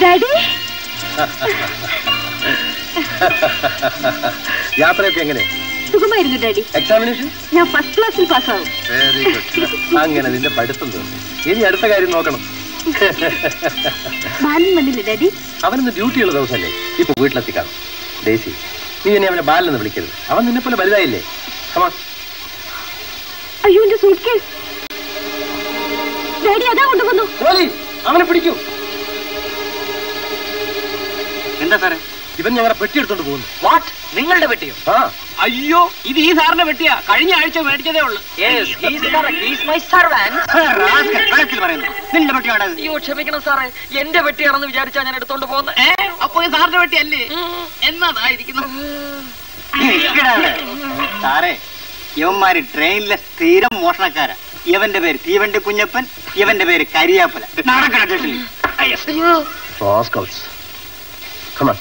Daddy യാത്രയൊക്കെ എങ്ങനെ? സുഖമായിരുന്നു ഡാഡി. എക്സാമിനേഷൻ ഞാൻ ഫസ്റ്റ് ക്ലാസ്സിൽ പാസ്സാവും. Very good. അങ്ങനെ നിന്റെ പഠിത്തം തോന്നി. ഇനി അടുത്ത കാര്യം നോക്കണം. ബാലൻ വന്നില്ലേ ഡാഡി? അവനൊന്ന് ഡ്യൂട്ടിയുള്ള ദിവസമല്ലേ? ഇപ്പൊ വീട്ടിലെത്തിക്കാണും. ഡേസി, നീ എന്നെ അവനെ ബാലെന്ന് വിളിക്കരുത്. അവൻ നിന്നെ പോലെ വലുതായില്ലേ? അയ്യോ എന്റെ സൂട്ട് കേസ് ഡാഡി അതാ കൊണ്ടുവന്നു. അവനെ പിടിക്കൂ. എന്താ സാറേ? ഇവൻ ഞങ്ങളുടെ പെട്ടി എടുത്തോണ്ട് പോകുന്നു. വാട്ട്? നിങ്ങളുടെ പെട്ടിയോ? അയ്യോ, ഇത് ഈ സാറിന്റെ പെട്ടിയാ. കഴിഞ്ഞ ആഴ്ച മേടിച്ചതേ ഉള്ളൂ. നിന്റെ പെട്ടിയാണ്. അയ്യോ ക്ഷമിക്കണം സാറേ, എന്റെ പെട്ടിയാണെന്ന് വിചാരിച്ചാ ഞാൻ എടുത്തോണ്ട് പോകുന്നത്. അപ്പൊ ഈ സാറിന്റെ പെട്ടി അല്ലേ? എന്നതായിരിക്കുന്നു സാറേ. ഇവന്മാര് ട്രെയിനിലെ സ്ഥിരം മോഷണക്കാരാ. ഇവന്റെ പേര് തീവണ്ടി കുഞ്ഞപ്പൻ, ഇവന്റെ പേര് കരിയാപ്പല. നടക്കണ സ്റ്റേഷനിൽ. Come on.